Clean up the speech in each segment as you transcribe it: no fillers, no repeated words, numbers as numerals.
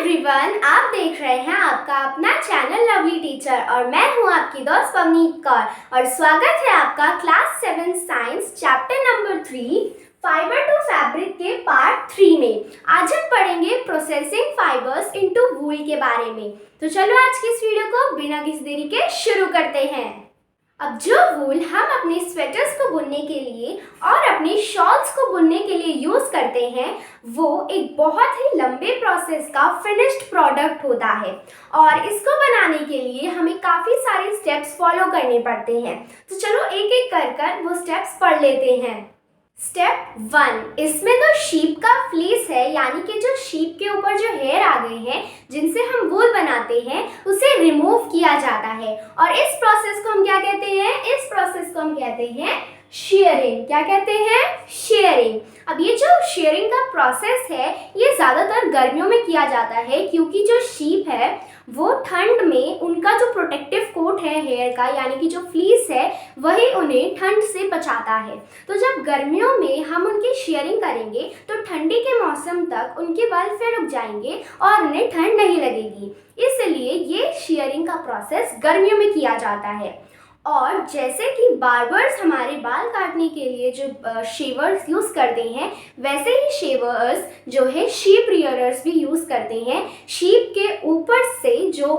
Everyone, आप देख रहे हैं आपका अपना चैनल लवली टीचर और मैं हूं आपकी दोस्त पवनीत कौर और स्वागत है आपका class 7 science chapter number 3 fibre to fabric के पार्ट 3 में। आज हम पढ़ेंगे प्रोसेसिंग फाइबर्स इनटू वूल के बारे में। तो चलो आज की इस वीडियो को बिना किसी देरी के शुरू करते हैं। अब जो वूल हम अपने स्वेटर्स को बुनने के लिए और अपने शॉल्स को बुनने के लिए यूज करते हैं, वो एक बहुत ही लंबे प्रोसेस का फिनिश्ड प्रोडक्ट होता है और इसको बनाने के लिए हमें काफी सारे स्टेप्स फॉलो करने पड़ते हैं। तो चलो एक एक कर वो स्टेप्स पढ़ लेते हैं। स्टेप 1, इसमें तो शीप का फ्लीस है, यानी कि जो शीप के ऊपर जो हेयर आ गए हैं जिनसे हम वूल बनाते हैं उसे रिमूव किया जाता है और इस प्रोसेस को हम क्या कहते हैं? इस प्रोसेस को हम कहते हैं शेयरिंग। क्या कहते हैं? शेयरिंग। अब ये जो शेयरिंग का प्रोसेस है ये ज़्यादातर गर्मियों में किया जाता है, क्योंकि जो शीप है वो ठंड में उनका जो प्रोटेक्टिव कोट है हेयर का, यानी कि जो फ्लीस है, वही उन्हें ठंड से बचाता है। तो जब गर्मियों में हम उनकी शेयरिंग करेंगे तो ठंडी के मौसम तक उनके बाल फिर उग जाएंगे और उन्हें ठंड नहीं लगेगी। इसलिए ये शेयरिंग का प्रोसेस गर्मियों में किया जाता है। और जैसे कि बार्बर्स हमारे बाल काटने के लिए जो शेवर्स यूज़ करते हैं, वैसे ही शेवर्स जो है शीप रियरर्स भी यूज़ करते हैं शीप के ऊपर से जो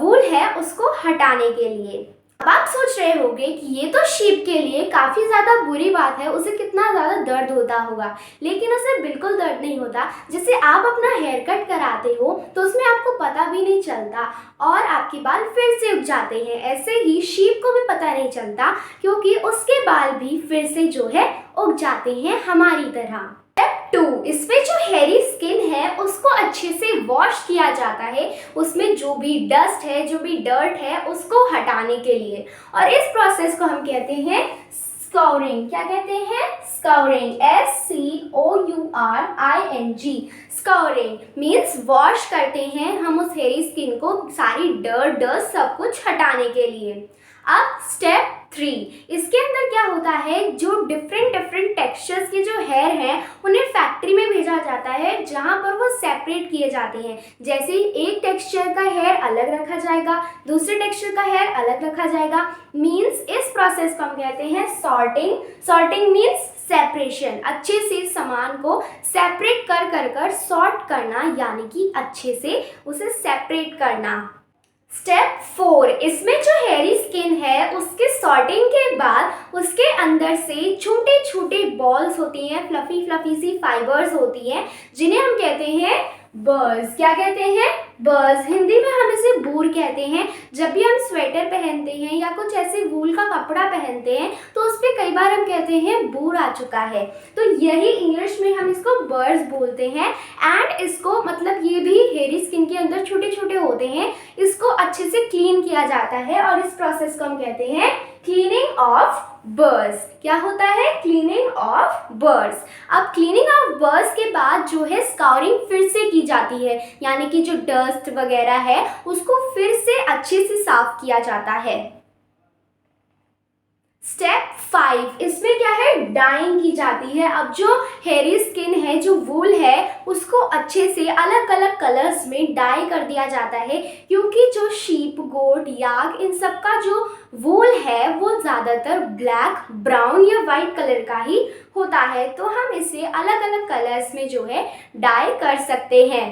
वूल है उसको हटाने के लिए। अब आप सोच रहे होंगे कि ये तो शीप के लिए काफ़ी ज़्यादा बुरी बात है, उसे कितना ज़्यादा दर्द होता होगा। लेकिन उसे बिल्कुल दर्द नहीं होता। जैसे आप अपना हेयर कट कराते हो तो उसमें आपको पता भी नहीं चलता और आपके बाल फिर से उग जाते हैं। ऐसे ही शीप को भी पता नहीं चलता, क्योंकि उसके बाल भी फिर से जो है उग जाते हैं हमारी तरह। स्टेप 2, इसमें जो हेयरी स्किन है उसको अच्छे से वॉश किया जाता है, उसमें जो भी डस्ट है, जो भी डर्ट है, उसको हटाने के लिए। और इस प्रोसेस को हम कहते हैं स्काउरिंग। क्या कहते हैं? Scouring. SCOURING। Scouring means wash करते हैं हम उस हेयरी स्किन को, सारी डर्ट डस्ट सब कुछ हटाने के लिए। अब स्टेप 3, इसके अंदर क्या होता है, जो डिफरेंट टेक्सचर्स के जो हेयर हैं उन्हें फैक्ट्री में भेजा जाता है, जहाँ पर वो सेपरेट किए जाते हैं। जैसे एक टेक्सचर का हेयर अलग रखा जाएगा, दूसरे टेक्सचर का हेयर अलग रखा जाएगा। मीन्स इस प्रोसेस को हम कहते हैं सॉर्टिंग। सॉर्टिंग मीन्स सेपरेशन, अच्छे से सामान को सेपरेट कर सॉर्ट करना, यानी कि अच्छे से उसे सेपरेट करना। स्टेप 4, इसमें जो हेयरी स्किन है उसके सॉर्टिंग के बाद उसके अंदर से छोटे छोटे बॉल्स होती हैं, फ्लफी सी फाइबर्स होती हैं, जिन्हें हम कहते हैं बर्स। क्या कहते हैं? बर्स। हिंदी में हम इसे बूर कहते हैं। जब भी हम स्वेटर पहनते हैं या कुछ ऐसे वूल का कपड़ा पहनते हैं तो उस पर कई बार हम कहते हैं बूर आ चुका है, तो यही इंग्लिश में हम इसको बर्स बोलते हैं। एंड इसको मतलब ये भी हेयरी स्किन के अंदर छोटे छोटे होते हैं, इसको अच्छे से क्लीन किया जाता है और इस प्रोसेस को हम कहते हैं क्लीनिंग ऑफ बर्स। क्या होता है? क्लीनिंग ऑफ बर्स। अब क्लीनिंग ऑफ बर्स के बाद जो है स्काउरिंग फिर से की जाती है, यानी कि जो डस्ट वगैरह है उसको फिर से अच्छे से साफ किया जाता है। स्टेप 5, इसमें क्या है? डाइंग की जाती है। अब जो हेयरी स्किन है, जो वूल है, उसको अच्छे से अलग अलग कलर्स में डाई कर दिया जाता है, क्योंकि जो शीप, गोट, याक, इन सब का जो वूल है वो ज़्यादातर ब्लैक, ब्राउन या वाइट कलर का ही होता है। तो हम इसे अलग अलग कलर्स में जो है डाई कर सकते हैं।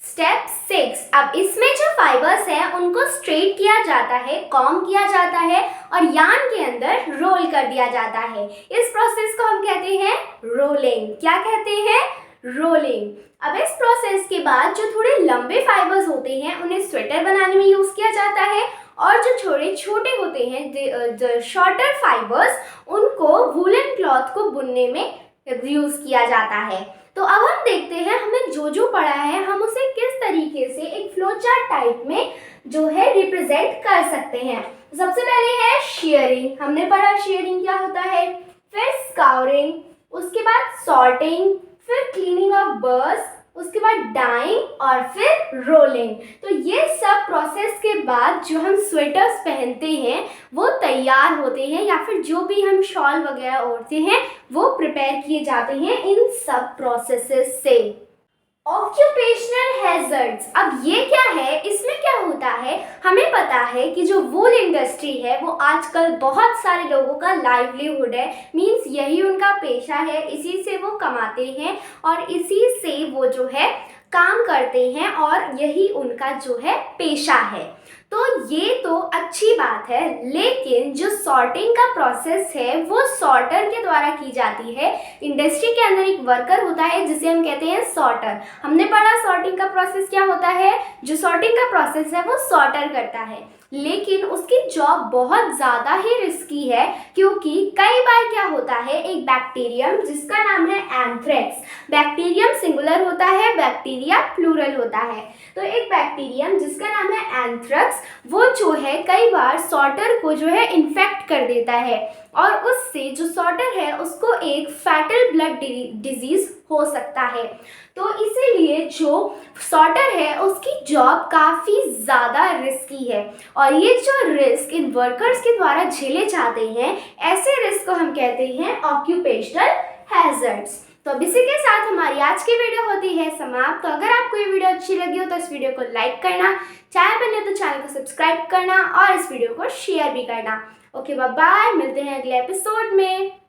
स्टेप 6, अब इसमें जो फाइबर्स हैं उनको स्ट्रेट किया जाता है, कॉम्ब किया जाता है और यार्न के अंदर रोल कर दिया जाता है। इस प्रोसेस को हम कहते हैं रोलिंग। क्या कहते हैं? रोलिंग। अब इस प्रोसेस के बाद जो थोड़े लंबे फाइबर्स होते हैं उन्हें स्वेटर बनाने में यूज़ किया जाता है और जो थोड़े छोटे होते हैं शॉर्टर फाइबर्स, उनको वूलन क्लॉथ को बुनने में यूज़ किया जाता है। तो अब हम देखते हैं हमें जो जो पढ़ा है हम उसे किस तरीके से एक फ्लो चार्ट टाइप में जो है रिप्रेजेंट कर सकते हैं। सबसे पहले है शेयरिंग। हमने पढ़ा शेयरिंग क्या होता है, फिर स्काउरिंग, उसके बाद सॉर्टिंग, फिर क्लीनिंग ऑफ बर्स, उसके बाद डाइंग और फिर रोलिंग। तो ये सब प्रोसेस के बाद जो हम स्वेटर्स पहनते हैं वो तैयार होते हैं, या फिर जो भी हम शॉल वगैरह ओढ़ते हैं वो प्रिपेयर किए जाते हैं इन सब प्रोसेसेस से। अब ये क्या है, इसमें क्या होता है, हमें पता है कि जो वूल इंडस्ट्री है वो आजकल बहुत सारे लोगों का लाइवलीहुड है, मीन्स यही उनका पेशा है, इसी से वो कमाते हैं और इसी से वो जो है काम करते हैं और यही उनका जो है पेशा है। तो ये तो अच्छी बात है, लेकिन जो सॉर्टिंग का प्रोसेस है वो सॉर्टर के द्वारा की जाती है। इंडस्ट्री के अंदर एक वर्कर होता है जिसे हम कहते हैं सॉर्टर। हमने पढ़ा सॉर्टिंग का प्रोसेस क्या होता है, जो सॉर्टिंग का प्रोसेस है वो सॉर्टर करता है, लेकिन उसकी जॉब बहुत ज़्यादा ही रिस्की है, क्योंकि कई बार क्या होता है, एक बैक्टीरियम जिसका नाम है एंथ्रेक्स, बैक्टीरियम सिंगुलर होता है, बैक्टीरिया प्लूरल होता है, तो एक बैक्टीरियम जिसका नाम है एंथ्रेक्स वो जो है कई बार सॉर्टर को जो है इन्फेक्ट कर देता है और उससे जो सॉर्टर है उसको एक फैटल ब्लड डिजीज हो सकता है। तो इसीलिए जो सॉर्टर है उसकी जॉब काफ़ी ज़्यादा रिस्की है और ये जो रिस्क इन वर्कर्स के द्वारा झेले जाते हैं, ऐसे रिस्क को हम कहते हैं ऑक्यूपेशनल हैजर्ड्स। तो अब इसी के साथ हमारी आज की वीडियो होती है समाप्त। तो अगर आपको ये वीडियो अच्छी लगी हो तो इस वीडियो को लाइक करना, चैनल पर नहीं तो चैनल को सब्सक्राइब करना और इस वीडियो को शेयर भी करना। ओके बाय बाय, मिलते हैं अगले एपिसोड में।